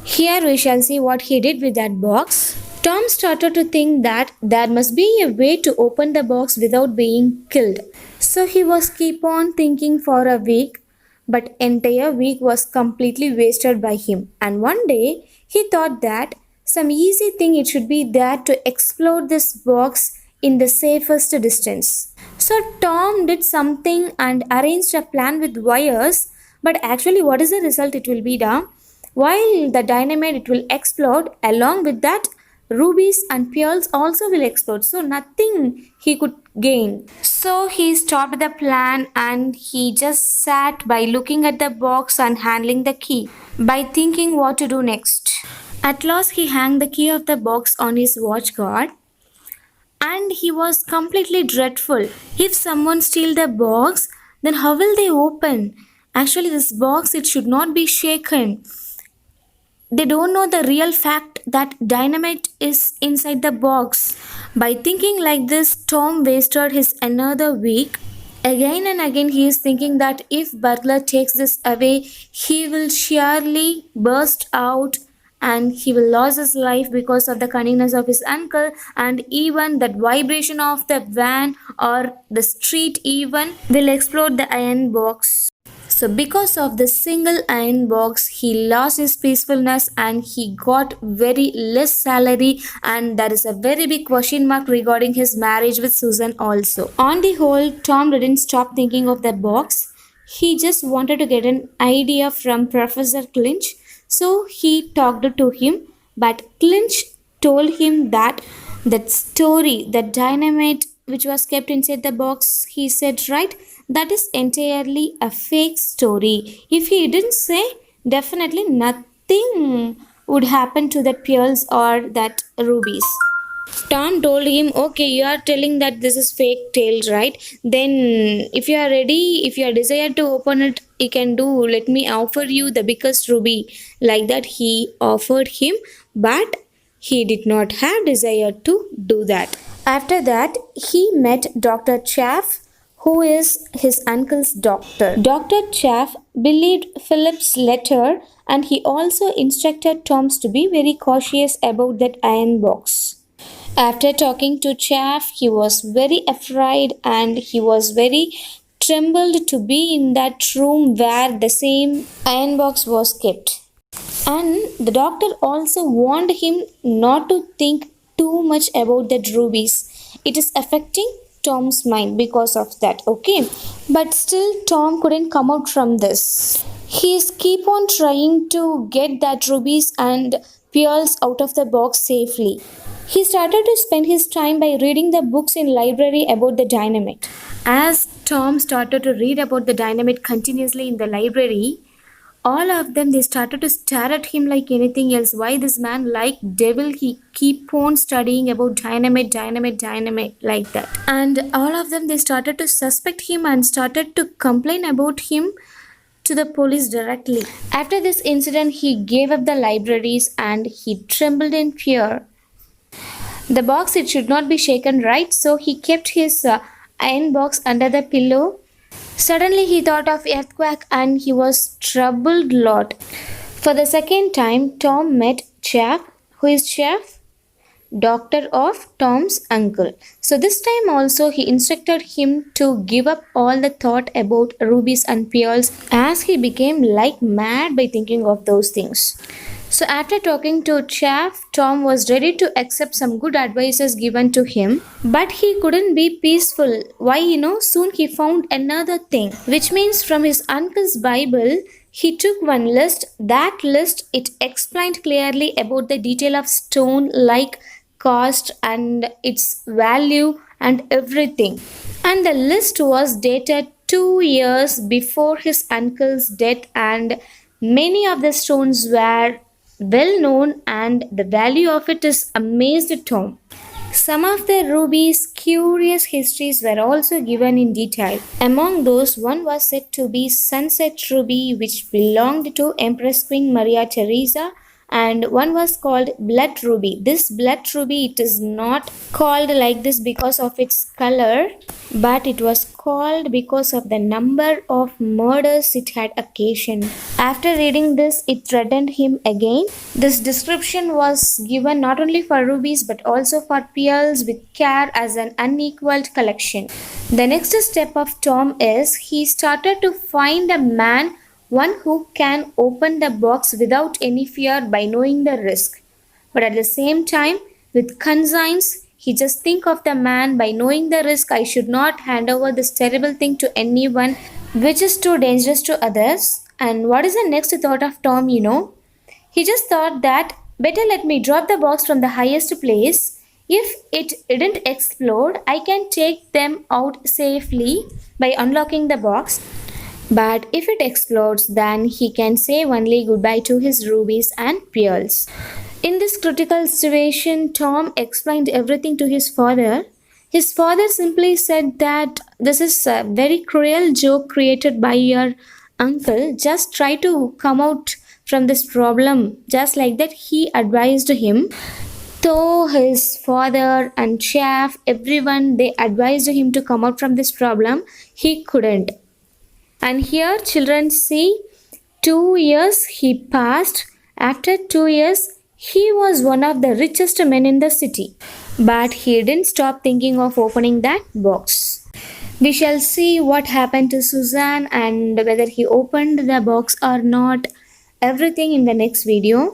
Here we shall see what he did with that box. Tom started to think that there must be a way to open the box without being killed. So he was keep on thinking for a week, but entire week was completely wasted by him. And one day he thought that some easy thing it should be there to explode this box in the safest distance. So Tom did something and arranged a plan with wires, but actually what is the result it will be done? While the dynamite it will explode, along with that rubies and pearls also will explode. So nothing he could gain. So he stopped the plan and he just sat by looking at the box and handling the key, by thinking what to do next. At last he hung the key of the box on his watch guard and he was completely dreadful. If someone steal the box, then how will they open? Actually this box it should not be shaken. They don't know the real fact that dynamite is inside the box. By thinking like this, Tom wasted his another week. Again and again, he is thinking that if burglar takes this away, he will surely burst out and he will lose his life because of the cunningness of his uncle, and even that vibration of the van or the street even will explode the iron box. So, because of the single iron box, he lost his peacefulness and he got very less salary, and there is a very big question mark regarding his marriage with Susan also. On the whole, Tom didn't stop thinking of the box. He just wanted to get an idea from Professor Clinch, so he talked to him. But Clinch told him that story, the dynamite which was kept inside the box, he said, right, that is entirely a fake story. If he didn't say, definitely nothing would happen to that pearls or that rubies. Tom told him, okay, you are telling that this is fake tale, right? Then, if you are ready, if you are desired to open it, you can do. Let me offer you the biggest ruby. Like that, he offered him, but he did not have desire to do that. After that, he met Dr. Chaff, who is his uncle's doctor. Dr. Chaff believed Philip's letter and he also instructed Thomas to be very cautious about that iron box. After talking to Chaff, he was very afraid and he was very trembled to be in that room where the same iron box was kept. And the doctor also warned him not to think too much about the rubies. It is affecting Tom's mind because of that, okay? But still, Tom couldn't come out from this. He keep on trying to get that rubies and pearls out of the box safely. He started to spend his time by reading the books in library about the dynamite. As Tom started to read about the dynamite continuously in the library, all of them they started to stare at him like anything else. Why this man like devil, he keep on studying about dynamite like that. And all of them they started to suspect him and started to complain about him to the police directly. After this incident, he gave up the libraries and he trembled in fear. The box it should not be shaken, right? So he kept his iron box under the pillow. Suddenly he thought of earthquake and he was troubled lot. For the second time, Tom met Chaff, who is Chaff, doctor of Tom's uncle. So this time also he instructed him to give up all the thought about rubies and pearls, as he became like mad by thinking of those things. So after talking to Chaff, Tom was ready to accept some good advices given to him, but he couldn't be peaceful. Why? Soon he found another thing, which means from his uncle's Bible, he took one list. That list, it explained clearly about the detail of stone, like cost and its value and everything. And the list was dated 2 years before his uncle's death, and many of the stones were well known and the value of it is amazed Tom. Some of the rubies' curious histories were also given in detail. Among those, one was said to be Sunset Ruby, which belonged to Empress Queen Maria Theresa, and one was called blood ruby. This blood ruby, it is not called like this because of its color, but it was called because of the number of murders it had occasioned. After reading this, it threatened him again. This description was given not only for rubies but also for pearls with care as an unequaled collection. The next step of Tom is he started to find a man, one who can open the box without any fear by knowing the risk. But at the same time, with conscience, he just think of the man by knowing the risk. I should not hand over this terrible thing to anyone which is too dangerous to others. And what is the next thought of Tom, He just thought that better let me drop the box from the highest place. If it didn't explode, I can take them out safely by unlocking the box. But if it explodes, then he can say only goodbye to his rubies and pearls. In this critical situation, Tom explained everything to his father. His father simply said that this is a very cruel joke created by your uncle. Just try to come out from this problem. Just like that, he advised him. Though his father and chef, everyone, they advised him to come out from this problem, he couldn't. And here, children see 2 years he passed. After 2 years, he was one of the richest men in the city. But he didn't stop thinking of opening that box. We shall see what happened to Suzanne and whether he opened the box or not. Everything in the next video.